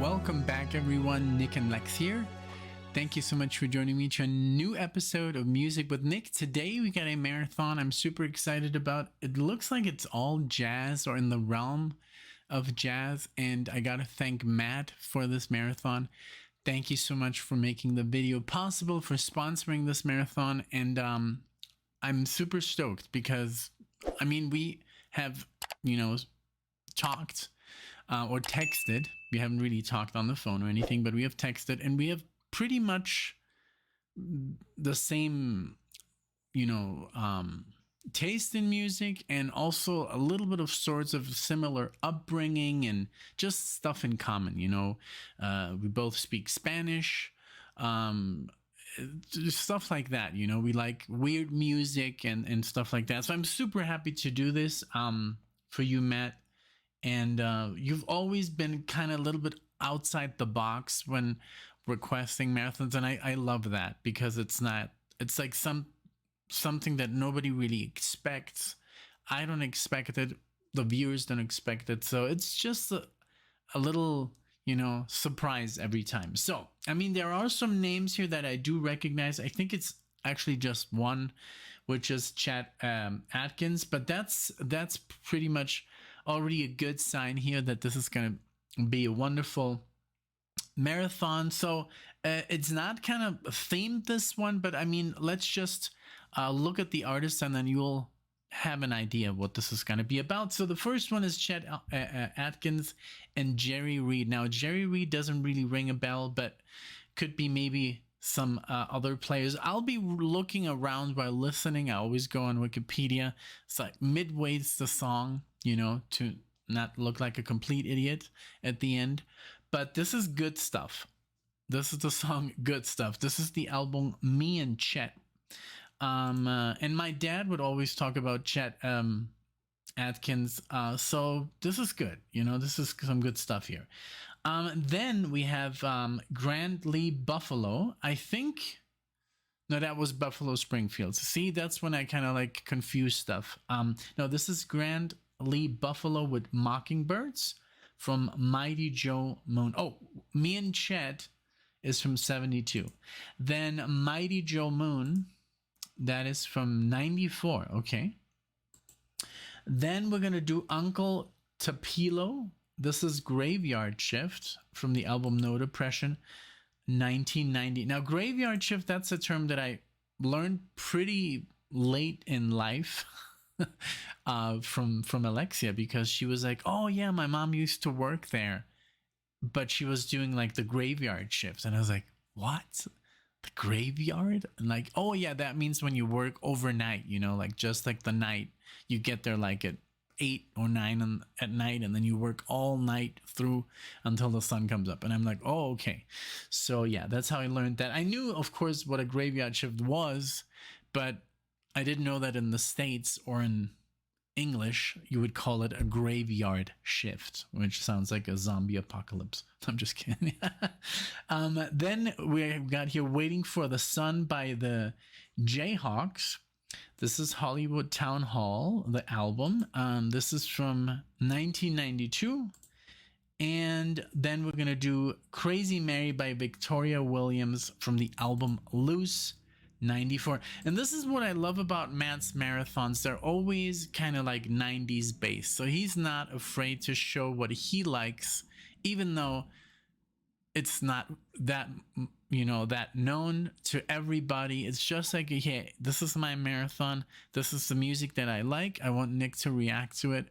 Welcome back, everyone. NicknLex here. Thank you so much for joining me to a new episode of Music with Nick. Today we got a marathon I'm super excited about. It looks like it's all jazz or in the realm of jazz, and I gotta thank Matt for this marathon. Thank you so much for making the video possible, for sponsoring this marathon, and I'm super stoked because, I mean, we have, talked or texted. We haven't really talked on the phone or anything, but we have texted, and we have pretty much the same, taste in music, and also a little bit of sorts of similar upbringing and just stuff in common. We both speak Spanish, stuff like that. We like weird music and stuff like that. So I'm super happy to do this for you, Matt. And you've always been kind of a little bit outside the box when requesting marathons, and I love that, because it's like something that nobody really expects. I don't expect it, the viewers don't expect it, so it's just a little surprise every time. So I mean, there are some names here that I do recognize. I think it's actually just one, which is Chet Atkins, but that's pretty much already a good sign here that this is going to be a wonderful marathon. So it's not kind of themed, this one, but I mean, let's just look at the artists and then you'll have an idea of what this is going to be about. So the first one is Chet Atkins and Jerry Reed. Now, Jerry Reed doesn't really ring a bell, but could be maybe some other players. I'll be looking around while listening. I always go on Wikipedia. It's like midway's the song, to not look like a complete idiot at the end. But this is good stuff. This is the song Good Stuff. This is the album Me and Chet. And my dad would always talk about Chet Atkins. So this is good. This is some good stuff here. Then we have Grant Lee Buffalo. I think, no, that was Buffalo Springfield. See, that's when I kind of like confuse stuff. No, this is Grant Lee Buffalo with Mockingbirds from Mighty Joe Moon. Oh, Me and Chet is from 72. Then Mighty Joe Moon, that is from 94. Okay. Then we're going to do Uncle Tupelo. This is Graveyard Shift from the album No Depression, 1990. Now, Graveyard Shift, that's a term that I learned pretty late in life from Alexia, because she was like, oh yeah, my mom used to work there, but she was doing like the graveyard shifts. And I was like, what? The graveyard? And like, oh yeah, that means when you work overnight, like just like the night, you get there like at 8 or 9 at night, and then you work all night through until the sun comes up. And I'm like, oh, okay. So yeah, that's how I learned that. I knew, of course, what a graveyard shift was, but I didn't know that in the States or in English, you would call it a graveyard shift, which sounds like a zombie apocalypse. I'm just kidding. Then we got here Waiting for the Sun by the Jayhawks. This is Hollywood Town Hall, the album. This is from 1992. And then we're going to do Crazy Mary by Victoria Williams from the album Loose, 94. And this is what I love about Matt's marathons. They're always kind of like 90s based. So he's not afraid to show what he likes, even though it's not that, that known to everybody. It's just like, hey, this is my marathon. This is the music that I like. I want Nick to react to it,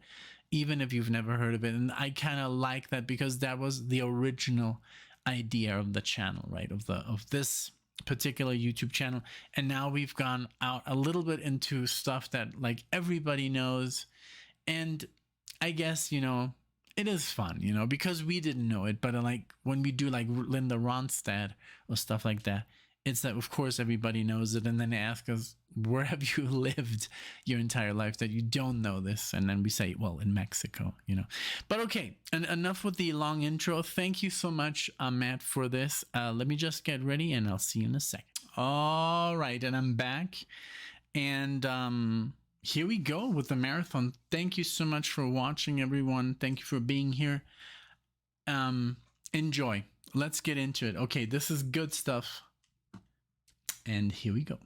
even if you've never heard of it. And I kind of like that, because that was the original idea of the channel, right? Of this particular YouTube channel. And now we've gone out a little bit into stuff that like everybody knows. And I guess, it is fun, because we didn't know it. But like when we do like Linda Ronstadt or stuff like that, it's that, of course, everybody knows it. And then they ask us, where have you lived your entire life that you don't know this? And then we say, well, in Mexico, But okay, and enough with the long intro. Thank you so much, Matt, for this. Let me just get ready and I'll see you in a second. All right, and I'm back. And here we go with the marathon. Thank you so much for watching, everyone. Thank you for being here. enjoy. Let's get into it. Okay, this is good stuff. And here we go.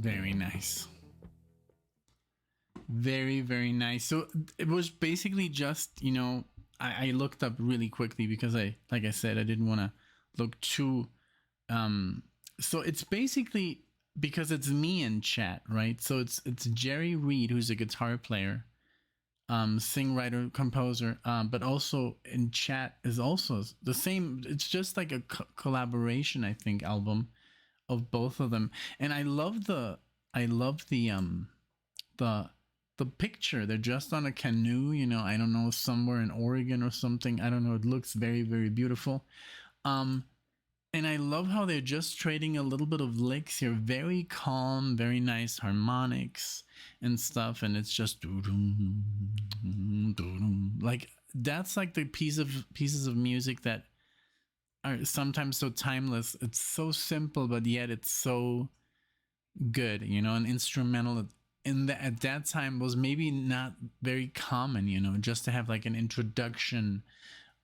Very nice. Very, very nice. So it was basically just, I looked up really quickly because like I said, I didn't want to look too. So it's basically because it's me and Chat, right? So it's Jerry Reed, who's a guitar player, sing writer, composer, but also in Chat is also the same. It's just like a collaboration, I think, album of both of them. And I love the the picture. They're just on a canoe, I don't know, somewhere in Oregon or something. I don't know. It looks very, very beautiful. Um, and I love how they're just trading a little bit of licks here. Very calm, very nice harmonics and stuff. And it's just like that's like the pieces of music that are sometimes so timeless. It's so simple, but yet it's so good. An instrumental at that time was maybe not very common. Just to have like an introduction.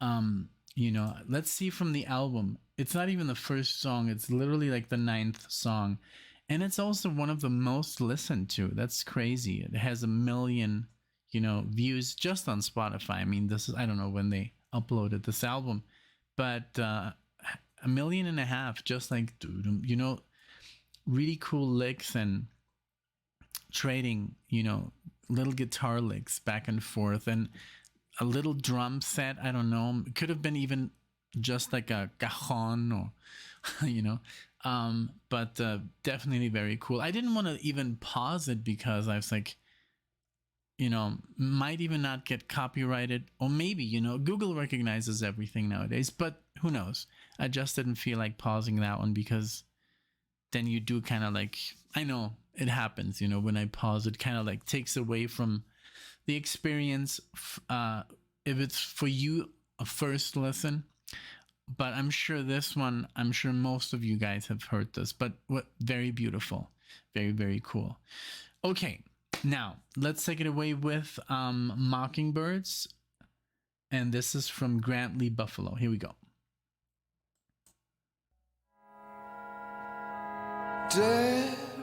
Let's see from the album. It's not even the first song. It's literally like the ninth song, and it's also one of the most listened to. That's crazy. It has 1 million, views just on Spotify. I mean, this is, I don't know when they uploaded this album, but 1.5 million, just like, really cool licks and trading, little guitar licks back and forth and a little drum set. I don't know. It could have been even just like a cajon or, but definitely very cool. I didn't want to even pause it because I was like, might even not get copyrighted, or maybe, Google recognizes everything nowadays, but who knows? I just didn't feel like pausing that one because then you do kind of like, I know it happens, when I pause, it kind of like takes away from the experience. If it's for you a first listen, but I'm sure most of you guys have heard this, but what very beautiful. Very, very cool. Okay, now let's take it away with Mockingbirds. And this is from Grant Lee Buffalo. Here we go.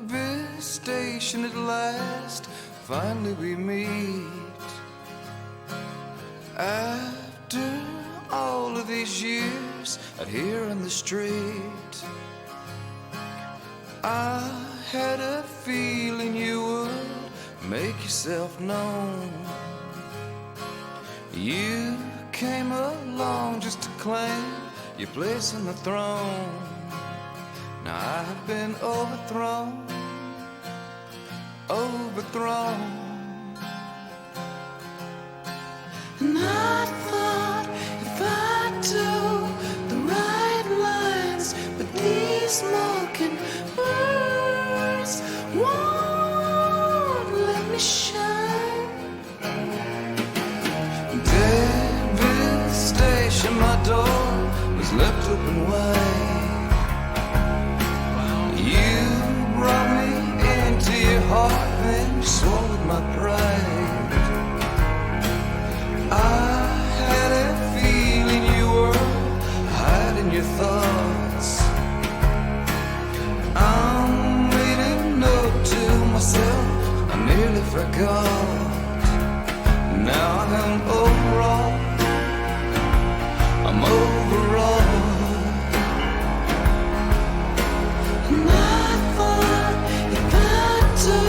Devastation at last, finally we meet. After all of these years out here on the street, I had a feeling you would make yourself known. You came along just to claim your place on the throne. Now I've been overthrown, overthrown. And I thought if I do the right lines, but these mockingbirds won't let me shine. Devastation, my door was left open wide. You brought me into your heart, then swallowed my pride. I had a feeling you were hiding your thoughts. I made a note to myself, I nearly forgot. Now I'm overall, I'm overall. And I thought if I do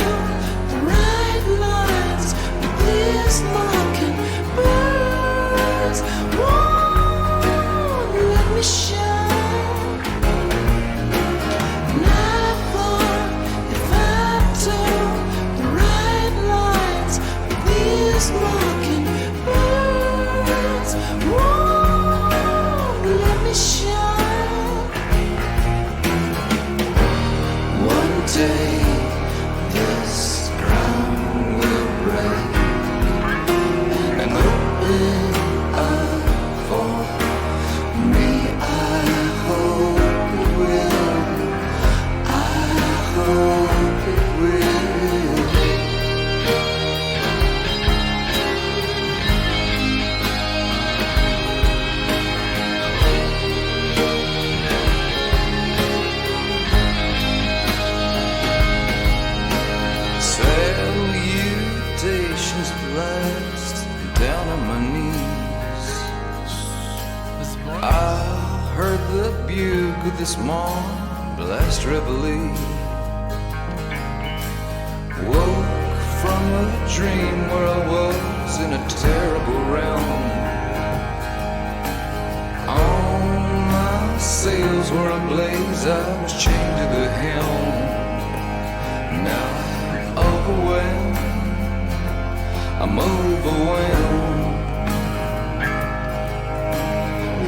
the right lines with this mockingbirds won't let me shine. And I thought if I do the right lines with these mockingbirds won't let me shine. One day this ground will break and open up for me. I hope it will. I hope it will. Salutations at last, down on my knees. This morning, I heard the bugle this morning blast reveille. Woke from a dream where I was in a terrible realm. All my sails were ablaze, I was chained to the helm. Now I'm overwhelmed, I'm overwhelmed.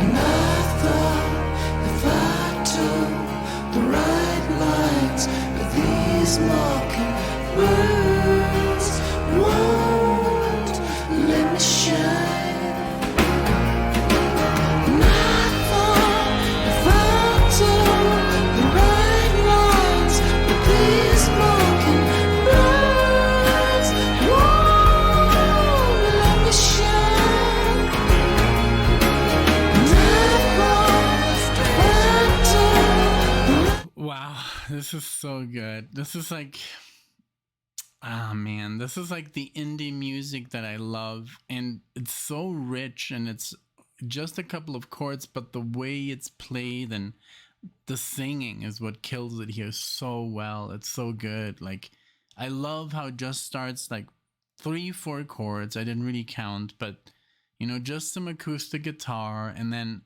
And I thought if I took the right lines, but these mockingbirds won't let me shine. And I thought if I took the right lines, but these mockingbirds won't let me shine. And I thought if I took the wow, this is so good. This is like, ah man, this is like the indie music that I love, and it's so rich, and it's just a couple of chords, but the way it's played and the singing is what kills it here so well. It's so good. Like, I love how it just starts like 3-4 chords. I didn't really count, but you know, just some acoustic guitar, and then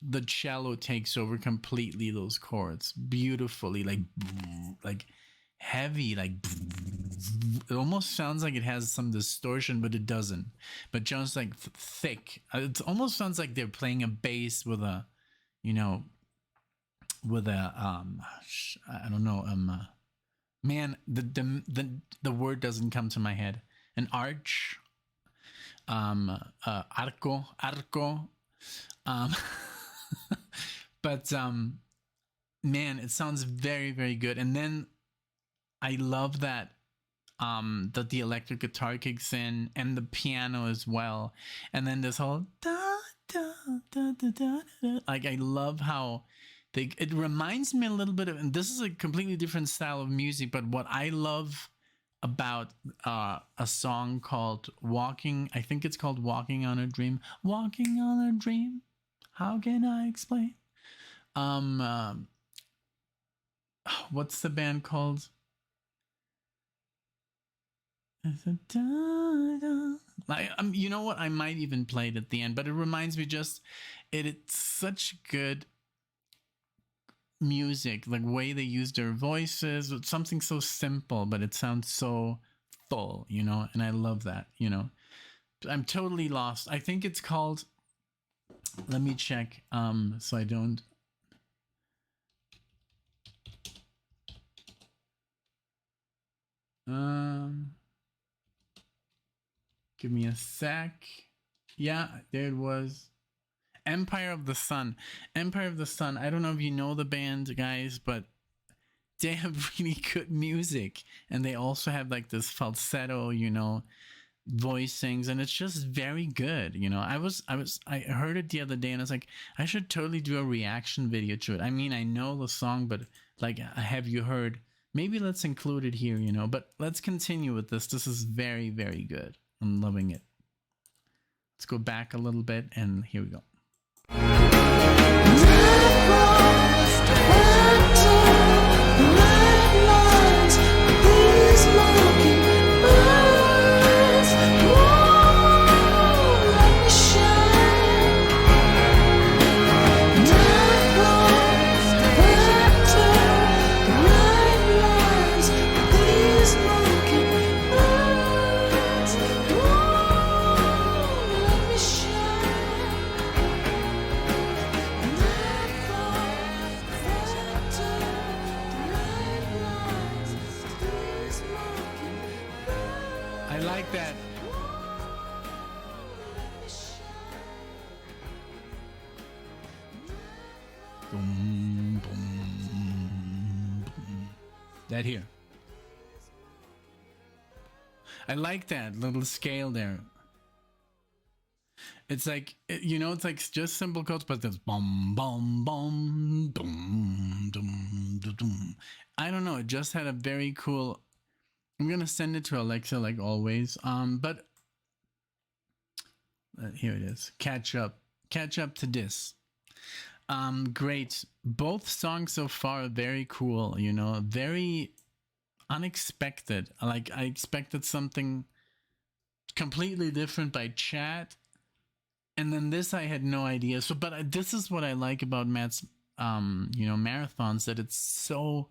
the cello takes over completely those chords beautifully, like heavy, like it almost sounds like it has some distortion, but it doesn't. But just like thick, it almost sounds like they're playing a bass with a, you know, with a I don't know, man, the word doesn't come to my head. An arch, arco, um, but man, it sounds very, very good. And then I love that that the electric guitar kicks in and the piano as well, and then this whole da, da, da, da, da, da. Like I love how it reminds me a little bit of, and this is a completely different style of music, but what I love about a song called Walking, I think it's called Walking on a Dream. Walking on a Dream, how can I explain? What's the band called? Like, you know what? I might even play it at the end, but it reminds me it's such good music, like way they use their voices. It's something so simple, but it sounds so full, you know, and I love that, you know. I'm totally lost. I think it's called, let me check, so I don't. Give me a sec. Yeah, there it was. Empire of the Sun. Empire of the Sun. I don't know if you know the band, guys, but they have really good music. And they also have like this falsetto, you know, voicings, and it's just very good. You know, I heard it the other day and I was like, I should totally do a reaction video to it. I mean, I know the song, but like, have you heard? Maybe let's include it here, you know, but let's continue with this. This is very, very good. I'm loving it. Let's go back a little bit, and here we go. I like that. Boom, boom, boom. That here. I like that little scale there. It's like, you know, it's like just simple chords, but there's boom, boom, boom, boom, boom, boom. I don't know. It just had a very cool. I'm gonna send it to Alexa like always. But here it is. Catch up to this. Great. Both songs so far are very cool. You know, very unexpected. Like I expected something completely different by Chet, and then this I had no idea. So, but this is what I like about Matt's, you know, marathons, that it's so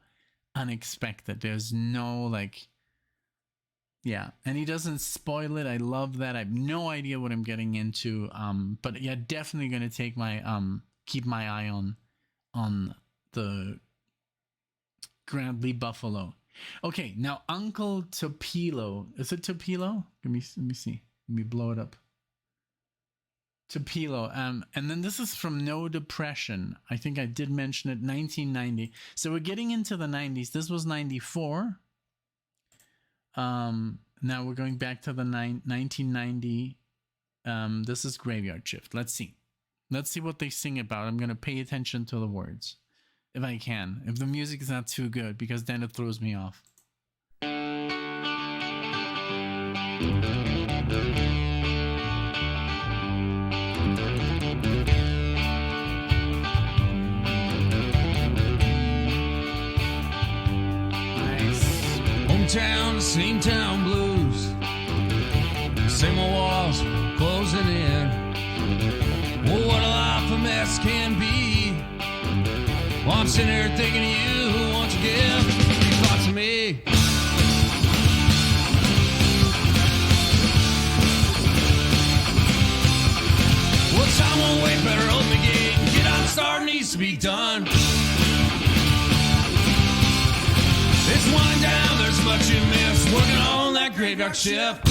unexpected. There's no like. Yeah, and he doesn't spoil it. I love that. I have no idea what I'm getting into. But yeah, definitely gonna take my keep my eye on the Grandly Buffalo. Okay, now Uncle Tupelo. Is it Tupelo? Let me see. Let me blow it up. Tupelo. And then this is from No Depression. I think I did mention it. 1990. So we're getting into the 90s. This was 94. Now we're going back to the 1990. This is Graveyard Shift. Let's see what they sing about. I'm gonna pay attention to the words if I can, if the music is not too good, because then it throws me off. Hometown, the same town blues. Same old walls closing in. Oh, what a life a mess can be. Well, I'm sitting here thinking of you. Won't you give these thoughts to me? Well, time won't wait, better open the gate and get on start, needs to be done. It's winding down, there's much you miss, working on that graveyard shift.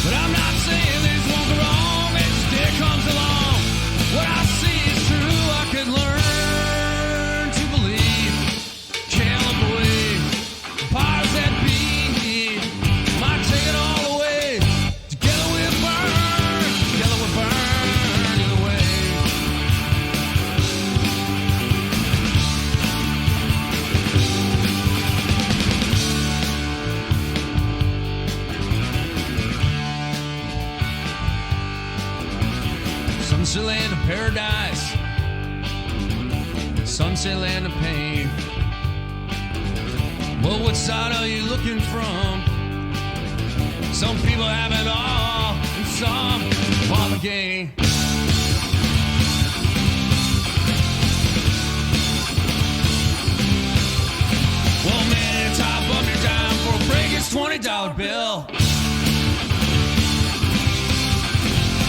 But I'm not saying these won't go wrong as the day comes along. What I see is true, I could learn to believe. Sunset land of paradise, sunset land of pain. Well, what side are you looking from? Some people have it all, and some want the game. Well, man, it's hot bum your dime for a break, it's $20 bill.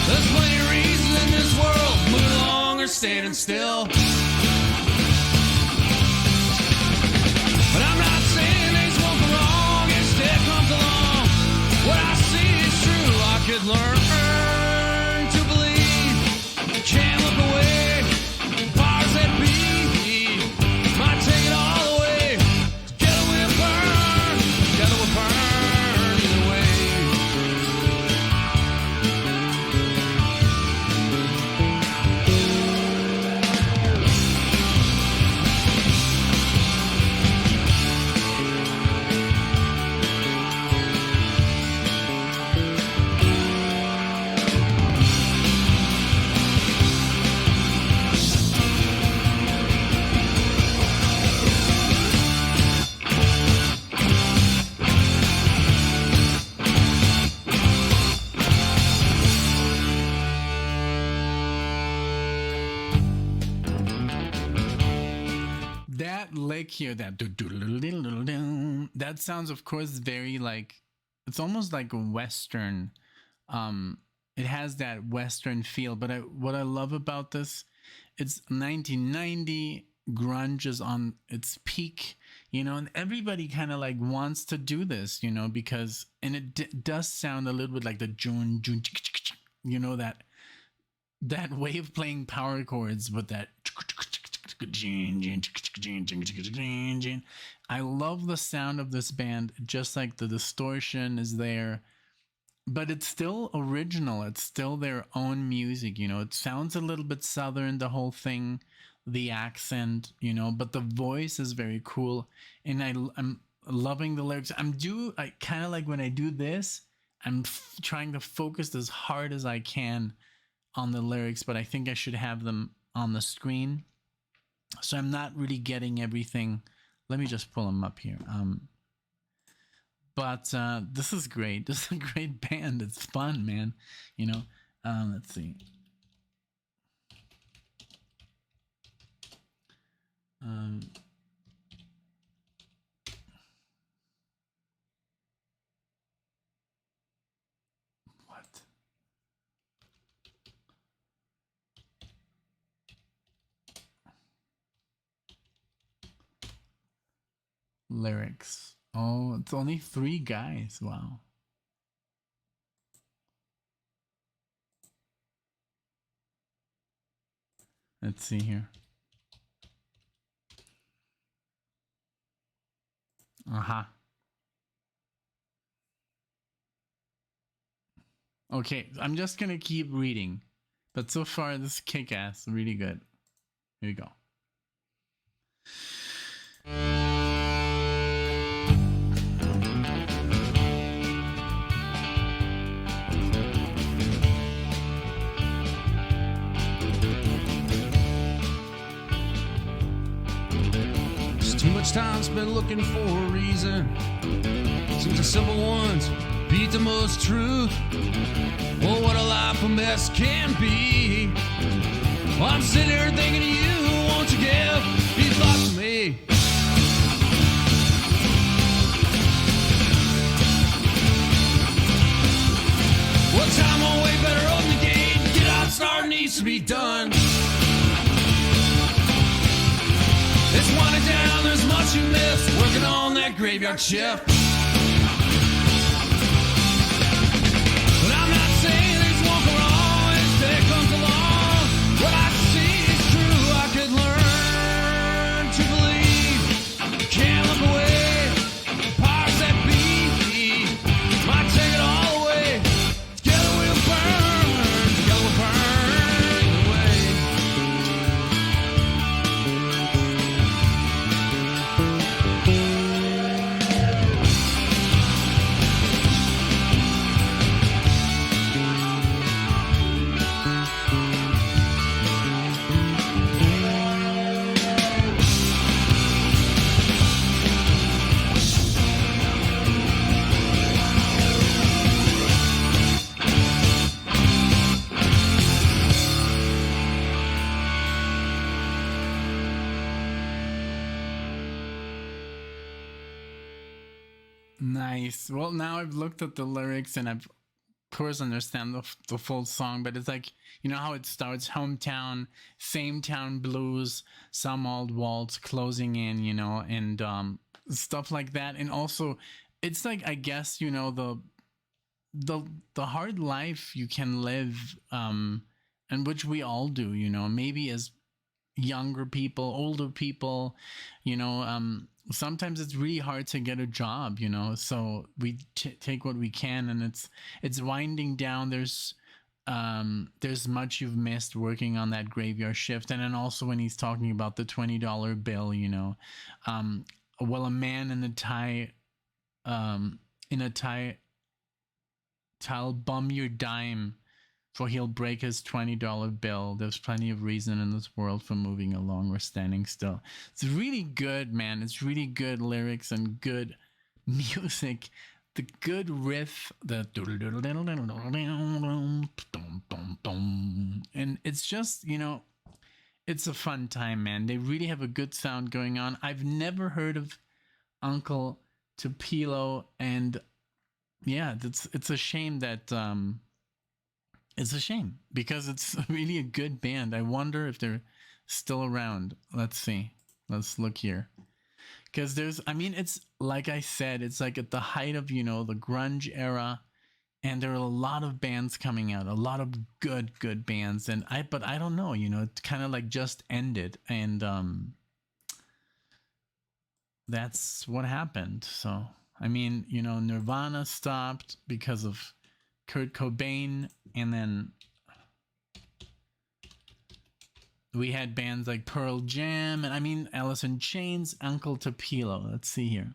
There's plenty of reasons in this world, moving along or standing still. But I'm not saying there's one for wrong, instead comes along. What I see is true, I could learn to believe. Can't look away, powers that be might take it all away. Together we'll burn, either way. That lick here, that sounds, of course, very like, it's almost like a Western. It has that Western feel, but what I love about this, it's 1990, grunge is on its peak, and everybody kind of like wants to do this, because, and it does sound a little bit like the June, that way of playing power chords with that. I love the sound of this band, just like the distortion is there, but it's still original. It's still their own music, It sounds a little bit Southern, the whole thing, the accent, but the voice is very cool, and I'm loving the lyrics. I kind of like when I do this, I'm trying to focus as hard as I can on the lyrics, but I think I should have them on the screen. So I'm not really getting everything. Let me just pull them up here. But this is great. This is a great band. It's fun, man. Let's see. What? Lyrics. Oh, it's only 3 guys. Wow. Let's see here. Okay, I'm just gonna keep reading, but so far this is kick-ass, really good. Here we go. Too much time spent looking for a reason. Seems the simple ones beat the most truth. Oh, what a life a mess can be. Well, I'm sitting here thinking of you. Won't you give these thoughts to me? Well, time won't wait, better open the gate. Get out, start needs to be done. It's winding down, there's much you missed, working on that graveyard shift. But I'm not saying there's one for all, instead comes along. What I see is true, I could learn to believe. Can't look away, powers that be might take it all away. Together we'll burn, together we'll burn away. Nice. Well, now I've looked at the lyrics and I've, of course, understand the full song, but it's like, you know how it starts: hometown, same town blues, some old walls closing in, you know, and stuff like that. And also, it's like, I guess, you know, the hard life you can live, and which we all do, you know, maybe as younger people, older people, you know, sometimes it's really hard to get a job, you know, so we take what we can, and it's winding down. There's much you've missed working on that graveyard shift. And then also when he's talking about the $20 bill, you know, well, a man in a tie, I'll bum your dime, for he'll break his $20 bill. There's plenty of reason in this world for moving along or standing still. It's really good, man. It's really good lyrics and good music. The good riff, and it's just, you know, it's a fun time, man. They really have a good sound going on. I've never heard of Uncle Tupelo, and yeah, it's a shame that it's a shame, because it's really a good band. I wonder if they're still around. Let's see. Let's look here. Because it's like I said, it's like at the height of, you know, the grunge era, and there are a lot of bands coming out, a lot of good bands. But I don't know, you know, it kind of like just ended, and that's what happened. So, I mean, you know, Nirvana stopped because of Kurt Cobain, and then we had bands like Pearl Jam, and I mean, Alice in Chains, Uncle Tupelo. Let's see here.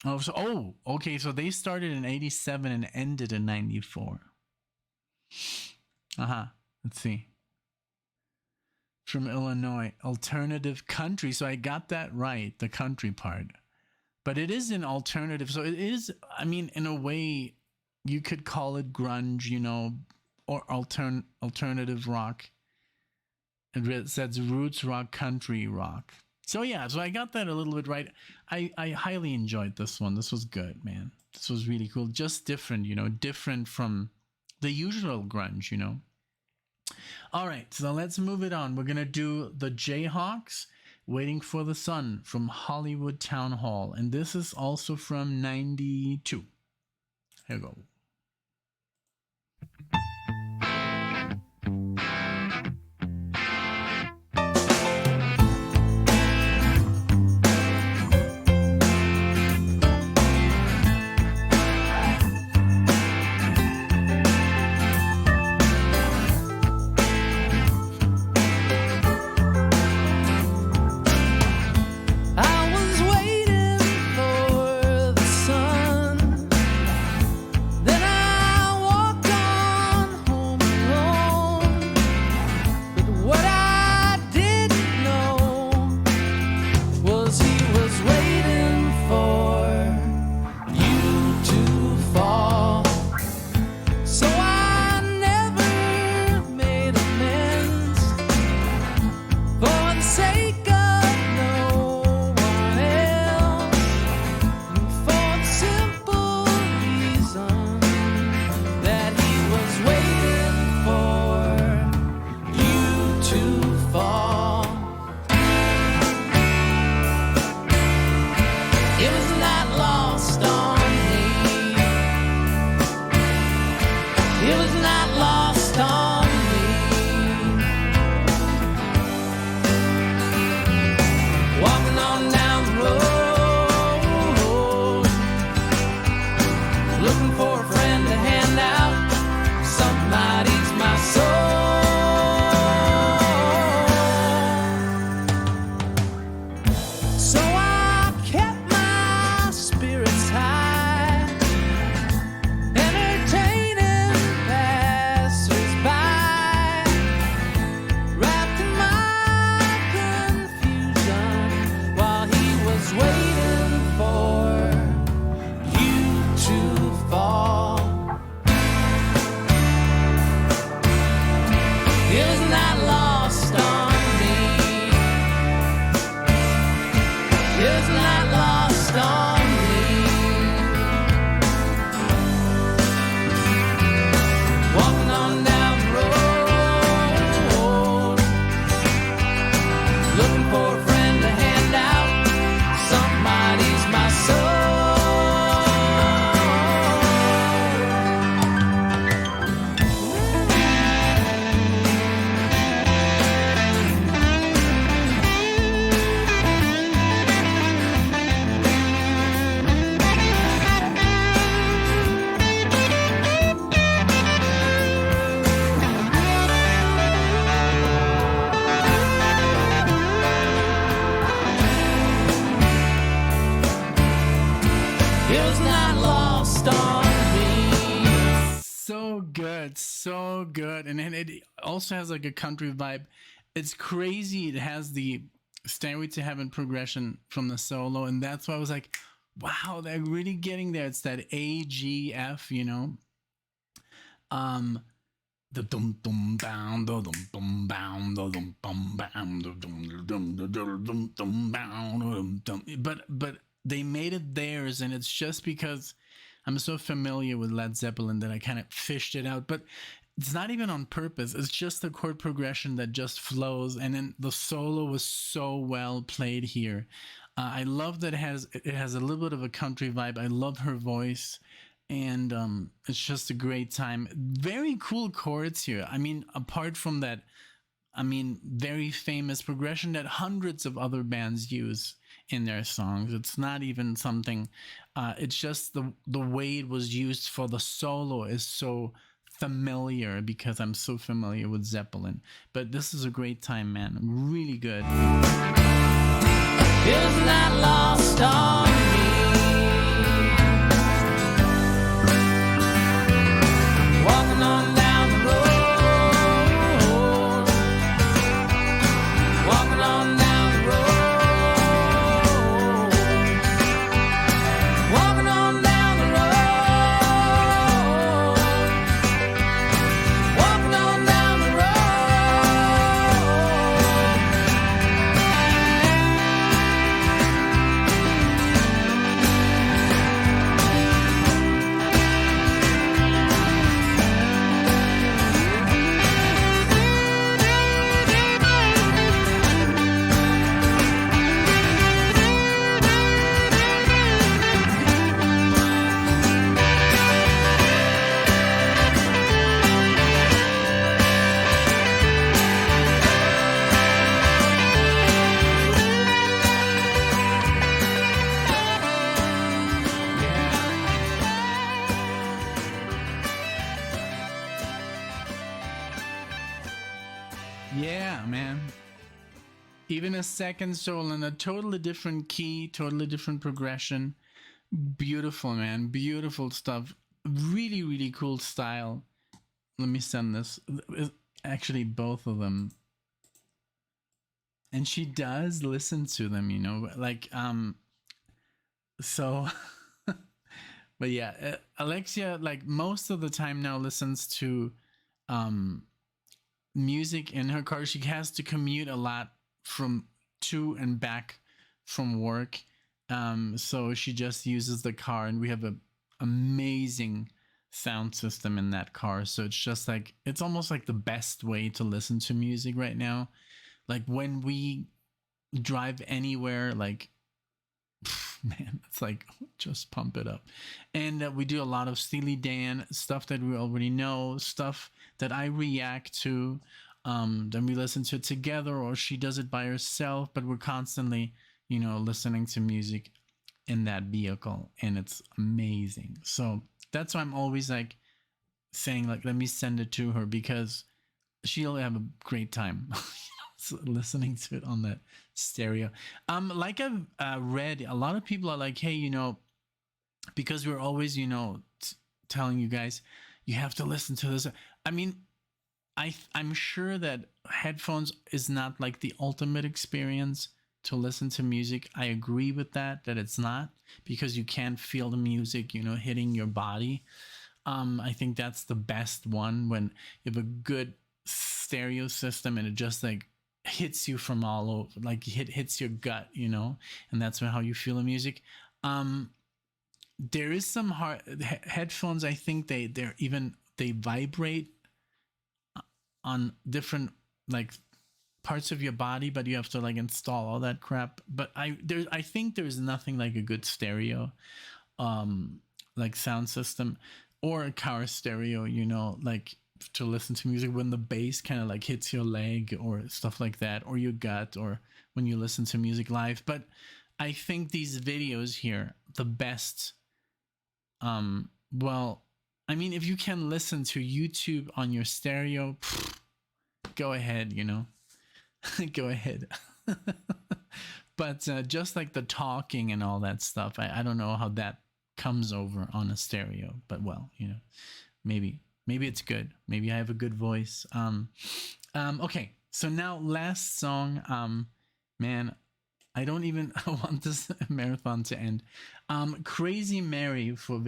Okay, so they started in 87 and ended in 94. Let's see. From Illinois, alternative country. So I got that right, the country part. But it is an alternative. So it is, I mean, in a way, you could call it grunge, you know, or alternative rock. It says roots rock, country rock. So yeah, so I got that a little bit right. I highly enjoyed this one. This was good, man. This was really cool. Just different, you know, different from the usual grunge, you know. All right, so let's move it on. We're going to do the Jayhawks, Waiting for the Sun, from Hollywood Town Hall. And this is also from 92. Here we go. so good. And then it also has like a country vibe. It's crazy. It has the Stairway to Heaven progression from the solo, and that's why I was like, wow, they're really getting there. It's that A G F, you know. The dum dum down, the dum dum down, the dum dum down, the dum dum dum dum down, but they made it theirs, and it's just because I'm so familiar with Led Zeppelin that I kind of fished it out. But it's not even on purpose. It's just the chord progression that just flows, and then the solo was so well played here. I love that it has a little bit of a country vibe. I love her voice, and it's just a great time. Very cool chords here. I mean, apart from that, I mean, very famous progression that hundreds of other bands use in their songs. It's not even something. It's just the way it was used for the solo is so familiar because I'm so familiar with Zeppelin. But this is a great time, man. Really good. Isn't that lost on me? Walking on down the road, walking on down the road, walking on down the road, walking on down the road. Yeah, man. Even a second solo in a totally different key, totally different progression. Beautiful, man. Beautiful stuff. Really, really cool style. Let me send this. Actually, both of them. And she does listen to them, you know, like, so, but yeah, Alexia, like most of the time now listens to, music in her car. She has to commute a lot from to and back from work. So she just uses the car, and we have a amazing sound system in that car. So it's just like, it's almost like the best way to listen to music right now. Like when we drive anywhere, like, man, it's like, just pump it up. And we do a lot of Steely Dan stuff that we already know, stuff that I react to. Then we listen to it together, or she does it by herself, but we're constantly, you know, listening to music in that vehicle, and it's amazing. So that's why I'm always like saying, like, let me send it to her, because she'll have a great time listening to it on that stereo. Like I've read, a lot of people are like, hey, you know, because we're always, you know, telling you guys, you have to listen to this. I mean, I'm sure that headphones is not like the ultimate experience to listen to music. I agree with that it's not, because you can't feel the music, you know, hitting your body. I think that's the best one, when you have a good stereo system and it just like hits you from all over, like hits your gut, you know, and that's how you feel the music. There is some headphones, I think they vibrate on different like parts of your body, but you have to like install all that crap. But I think there's nothing like a good stereo like sound system, or a car stereo, you know, like to listen to music when the bass kind of like hits your leg or stuff like that, or your gut, or when you listen to music live. But I think these videos here, the best, well, I mean, if you can listen to YouTube on your stereo, go ahead, you know, go ahead. But just like the talking and all that stuff, I don't know how that comes over on a stereo, but well, you know, maybe Maybe it's good. Maybe I have a good voice. Okay. So now last song. Man, I don't even want this marathon to end. Crazy Mary by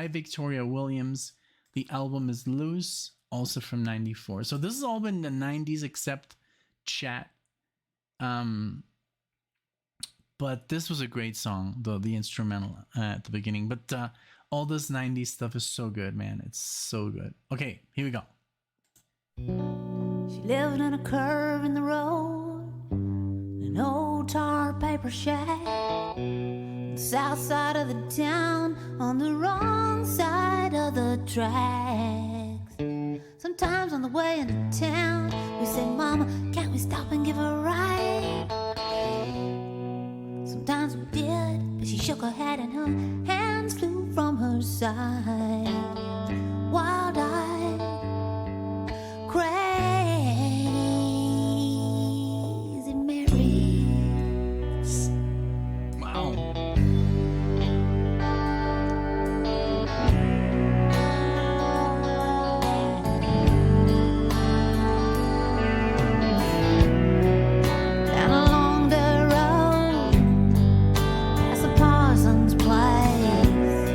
Victoria Williams. The album is Loose, also from 94. So this has all been the 90s except Chat. But this was a great song, the instrumental at the beginning. But all this 90s stuff is so good, man. It's so good. Okay, here we go. She lived in a curve in the road, an old tar paper shack, the south side of the town, on the wrong side of the tracks. Sometimes on the way into town, we say, Mama, can't we stop and give her a ride? Sometimes we did, but she shook her head and her hands flew from her side. Wild-eyed, crazy Mary. Wow. Down along the road, past the Parsons place,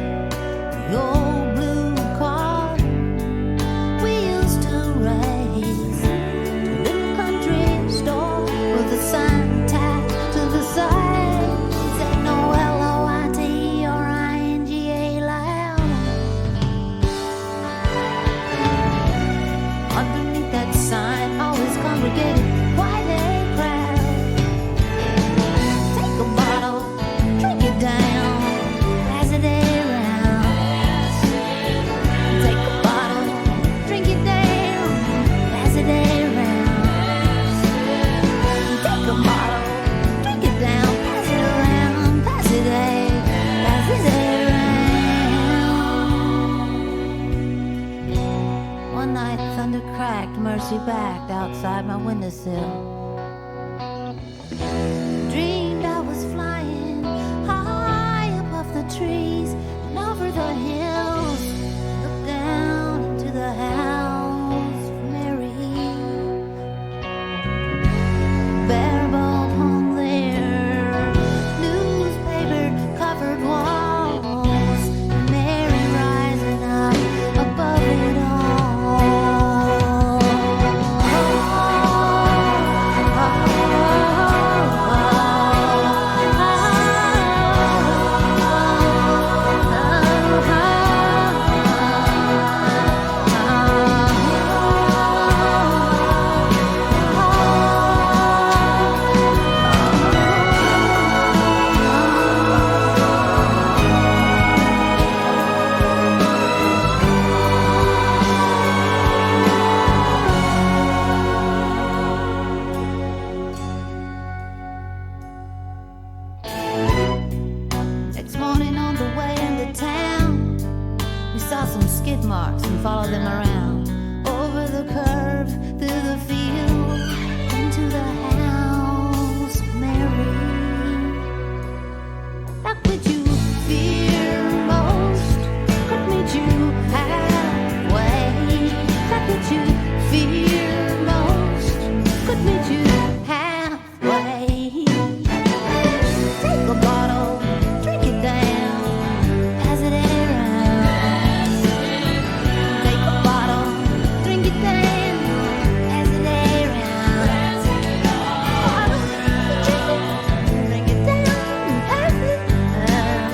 the old blue car we used to race, to a little country store with a sign tacked to the side. Said no L-O-I-T or I-N-G-A loud. Underneath that sign, always congregated quite a crowd. Take a bottle, drink it down, pass it around. Take a bottle, drink it down, pass it around. Take a bottle, drink it down, pass it around, pass it around. One night thunder cracked, Mercy backed outside my windowsill. Dreamed I was flying high above the trees and over the hills. Looked down into the house of Mary. Bare-boned hung there, newspaper covered walls, Mary rising up above it all. Next morning on the way into town, we saw some skid marks and followed them around. Over the curve, through the field, into the house of Mary. That which you fear most could meet you halfway. That which you fear most could meet you halfway. Take a bottle, drink it down, pass it around. Take a bottle, drink it down, pass it around. Bottle, drink it down, pass it around.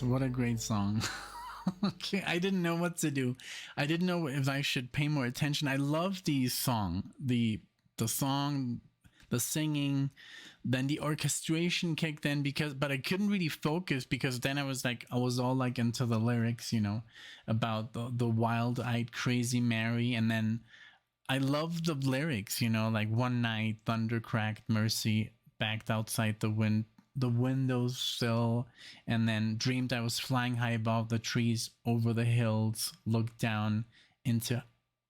What a great song. Okay, I didn't know what to do. I didn't know if I should pay more attention. I love the song, the song, the singing, then the orchestration kicked in but I couldn't really focus because then I was all like into the lyrics, about the wild-eyed crazy Mary, and then I love the lyrics, like one night thunder cracked mercy backed outside the windowsill, and then dreamed I was flying high above the trees over the hills, looked down into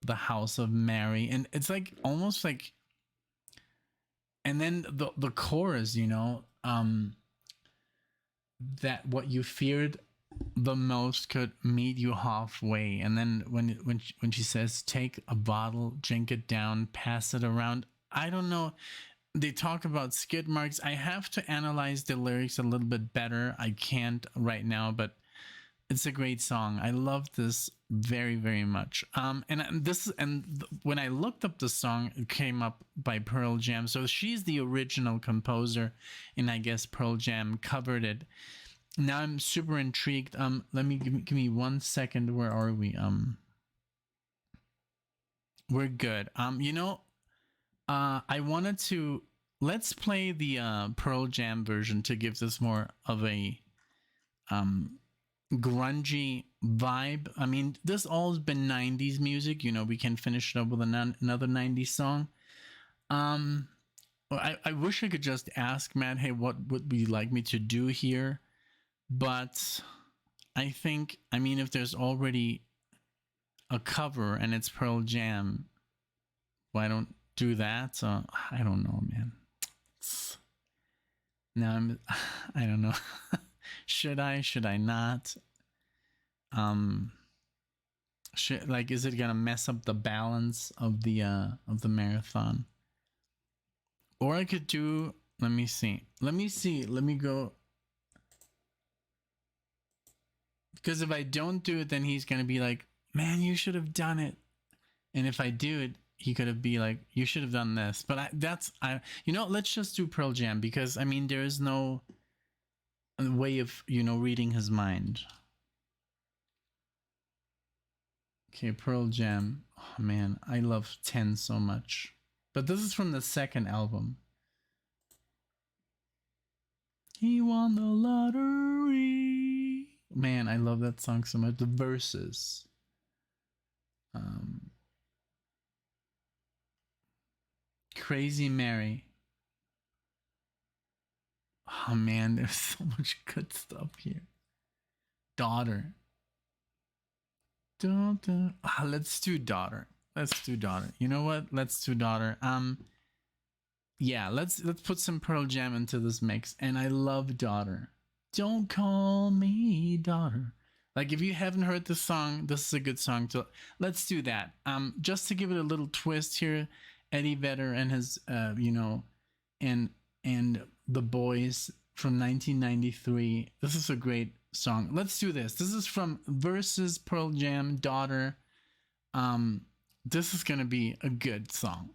the house of Mary. And it's like almost like, and then the chorus, that what you feared the most could meet you halfway. And then when she says, take a bottle, drink it down, pass it around, I don't know. They talk about skid marks. I have to analyze the lyrics a little bit better. I can't right now, but it's a great song. I love this very, very much. When I looked up the song, it came up by Pearl Jam. So she's the original composer, and I guess Pearl Jam covered it. Now I'm super intrigued. Let me give me 1 second. Where are we? We're good. I wanted to let's play the Pearl Jam version to give this more of a grungy vibe. I mean, this all's been 90s music. We can finish it up with another 90s song. I wish I could just ask Matt, hey, what would you like me to do here? But I think, if there's already a cover and it's Pearl Jam, why don't do that? So I don't know, man. I don't know. Should I not? Is it gonna mess up the balance of the marathon? Or I could do, let me go, because if I don't do it, then he's gonna be like, man, you should have done it. And if I do it, he could have be like, you should have done this. But let's just do Pearl Jam, because there is no way of reading his mind. Okay, Pearl Jam. Oh man, I love 10 so much. But this is from the second album. He won the lottery. Man, I love that song so much. The verses. Crazy Mary. Oh man, there's so much good stuff here. Daughter. Let's do Daughter. You know what? Let's do Daughter. Yeah, let's put some Pearl Jam into this mix. And I love Daughter. Don't call me daughter. Like, if you haven't heard this song, this is a good song to. Let's do that. Just to give it a little twist here, Eddie Vedder and his, and the Boys from 1993. This is a great song. Let's do this. This is from Versus Pearl Jam, Daughter. This is gonna be a good song.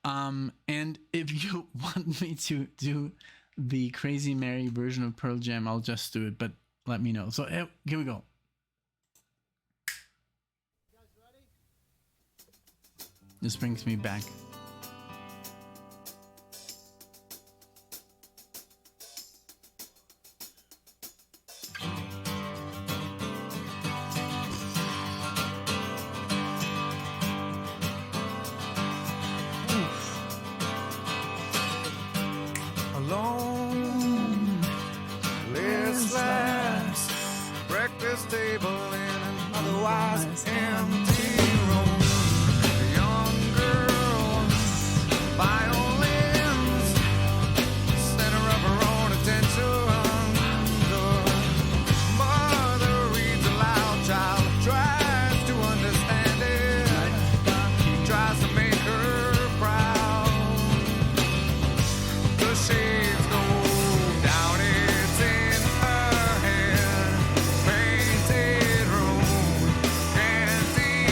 And if you want me to do the Crazy Mary version of Pearl Jam, I'll just do it. But let me know. So here we go. This brings me back. Alone, listless, breakfast table in an otherwise empty room. Young girl, violins, center of her own attention. The mother reads aloud, child tries to understand it, tries to make her proud. The shades go down, it's in her head. Painted room, can't see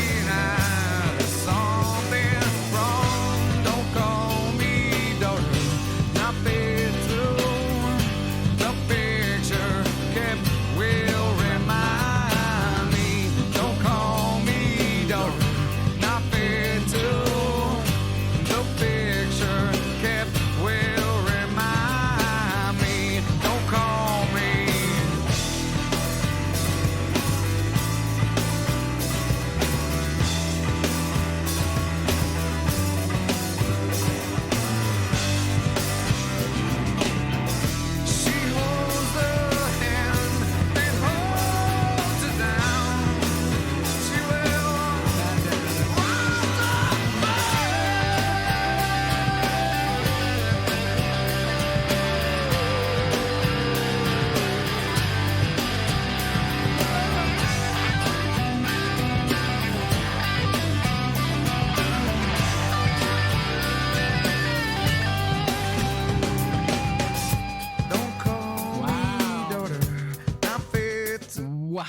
Wow.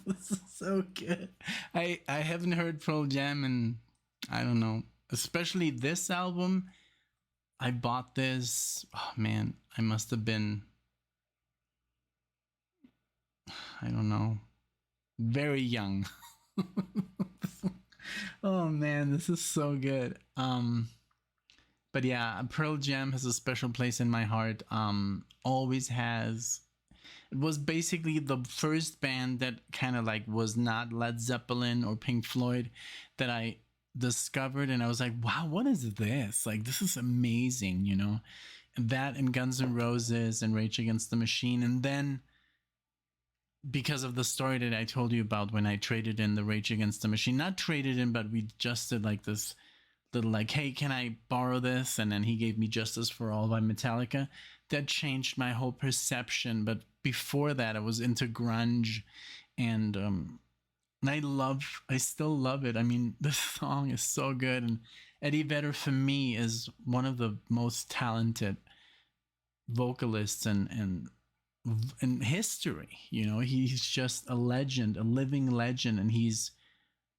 This is so good. I haven't heard Pearl Jam in, I don't know, especially this album. I bought this, oh man, I must have been, I don't know, very young. Oh man, this is so good. But yeah, Pearl Jam has a special place in my heart. Always has. It was basically the first band that kind of like was not Led Zeppelin or Pink Floyd that I discovered, and I was like, wow, what is this? Like, this is amazing, you know? And that and Guns N' Roses and Rage Against the Machine. And then because of the story that I told you about when I traded in the Rage Against the Machine, not traded in, but we just did like this little like, hey, can I borrow this? And then he gave me Justice for All by Metallica. That changed my whole perception. But before that, I was into grunge, and I still love it. I mean, this song is so good, and Eddie Vedder for me is one of the most talented vocalists in history. You know, he's just a legend, a living legend, and he's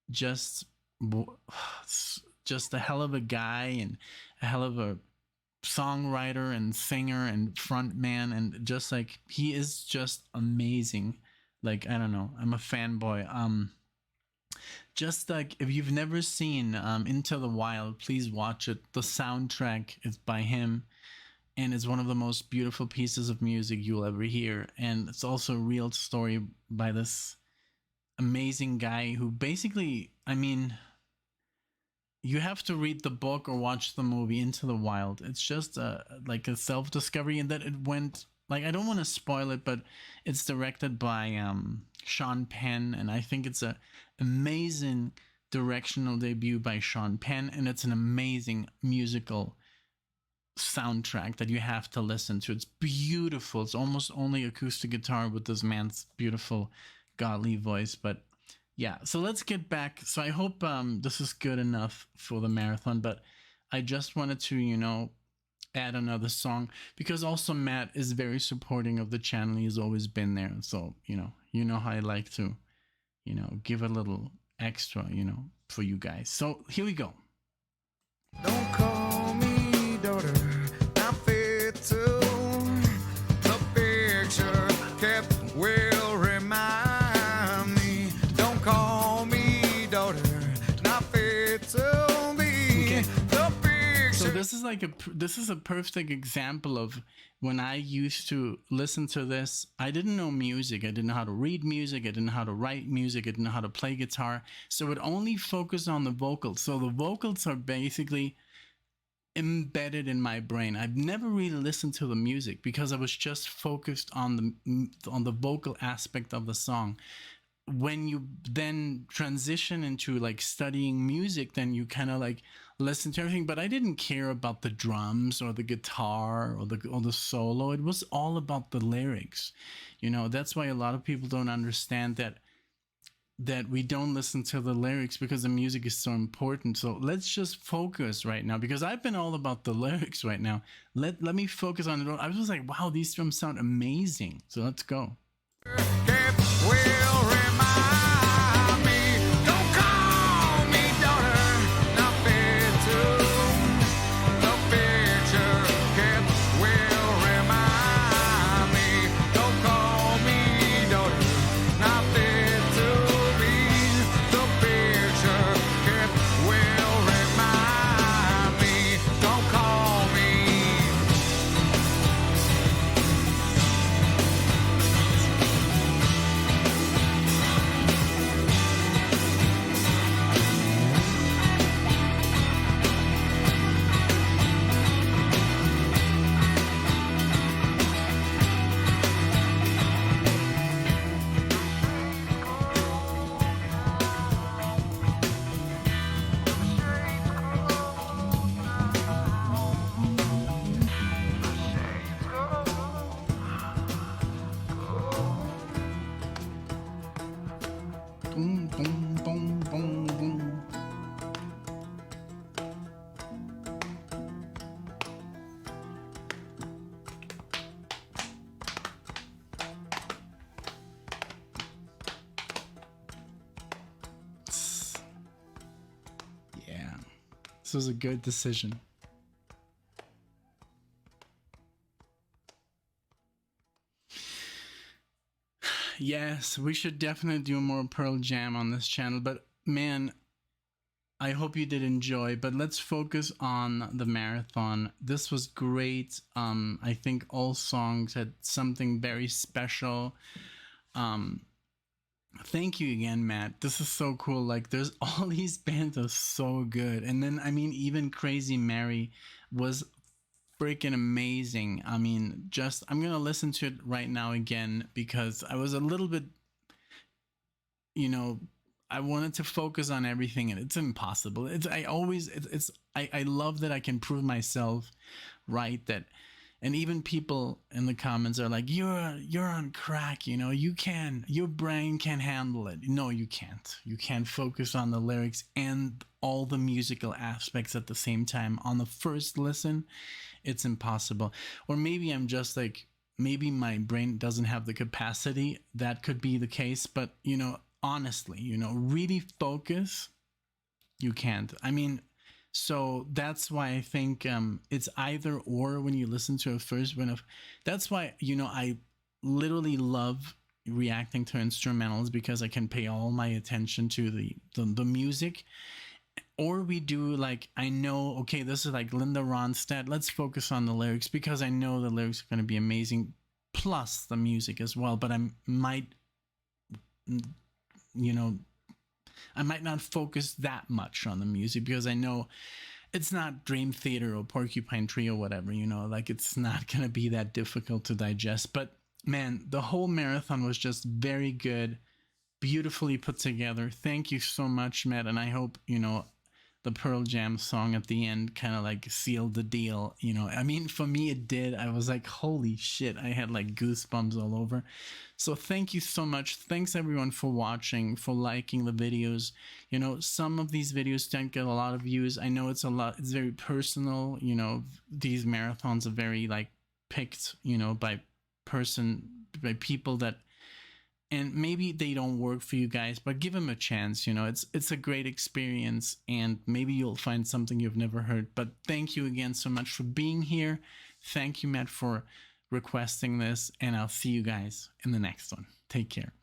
just a hell of a guy and a hell of a songwriter and singer and front man, and just like, he is just amazing. Like, I don't know, I'm a fanboy. Just like, if you've never seen Into the Wild, please watch it. The soundtrack is by him, and it's one of the most beautiful pieces of music you'll ever hear. And it's also a real story by this amazing guy who basically, I mean, you have to read the book or watch the movie Into the Wild. It's just like a self-discovery, and that it went, like, I don't want to spoil it, but it's directed by Sean Penn, and I think it's a amazing directional debut by Sean Penn, and it's an amazing musical soundtrack that you have to listen to. It's beautiful. It's almost only acoustic guitar with this man's beautiful godly voice. But yeah, so let's get back. So I hope this is good enough for the marathon, but I just wanted to, you know, add another song, because also Matt is very supporting of the channel. He's always been there. So, you know how I like to, you know, give a little extra, you know, for you guys. So here we go. Don't call me daughter, I'm fit to the picture kept will remind me. Don't call me daughter, not fit to be the picture. So this is a perfect example of when I used to listen to this. I didn't know music. I didn't know how to read music. I didn't know how to write music. I didn't know how to play guitar. So it only focused on the vocals. So the vocals are basically embedded in my brain. I've never really listened to the music because I was just focused on the vocal aspect of the song. When you then transition into like studying music, then you kind of like listen to everything. But I didn't care about the drums or the guitar or the solo. It was all about the lyrics. You know, that's why a lot of people don't understand that we don't listen to the lyrics, because the music is so important. So let's just focus right now, because I've been all about the lyrics right now. Let me focus on it. I was like, wow, these drums sound amazing. So let's go. Kept will remind me. Don't call me daughter, not fit to the picture kept will remind me. Don't call me daughter, not fit to be the picture kept will remind me. Don't call me. This was a good decision. Yes, we should definitely do more Pearl Jam on this channel, but man, I hope you did enjoy. But let's focus on the marathon. This was great. I think all songs had something very special. Thank you again, Matt. This is so cool. Like, there's all these bands are so good. And then, I mean, even Crazy Mary was freaking amazing. I mean, just, I'm going to listen to it right now again because I was a little bit, you know, I wanted to focus on everything and it's impossible. I love that I can prove myself right, that, and even people in the comments are like, you're on crack, you know, your brain can handle it. No, you can't. You can't focus on the lyrics and all the musical aspects at the same time. On the first listen, it's impossible. Or maybe I'm just like, maybe my brain doesn't have the capacity. That could be the case. But, you know, honestly, you know, really focus, you can't. I mean, so that's why I think it's either or when you listen to a first one of. That's why, you know, I literally love reacting to instrumentals because I can pay all my attention to the music. Or we do like, I know, okay, this is like Linda Ronstadt. Let's focus on the lyrics because I know the lyrics are going to be amazing, plus the music as well. But I might, you know, I might not focus that much on the music because I know it's not Dream Theater or Porcupine Tree or whatever, you know, like it's not going to be that difficult to digest. But man, the whole marathon was just very good, beautifully put together. Thank you so much, Matt. And I hope, you know, the Pearl Jam song at the end kind of like sealed the deal. You know, I mean, for me, it did. I was like, holy shit, I had like goosebumps all over. So thank you so much. Thanks everyone for watching, for liking the videos. You know, some of these videos don't get a lot of views. I know it's a lot, it's very personal. You know, these marathons are very like picked, you know, by people that, and maybe they don't work for you guys, but give them a chance. You know, it's a great experience and maybe you'll find something you've never heard. But thank you again so much for being here. Thank you, Matt, for requesting this, and I'll see you guys in the next one. Take care.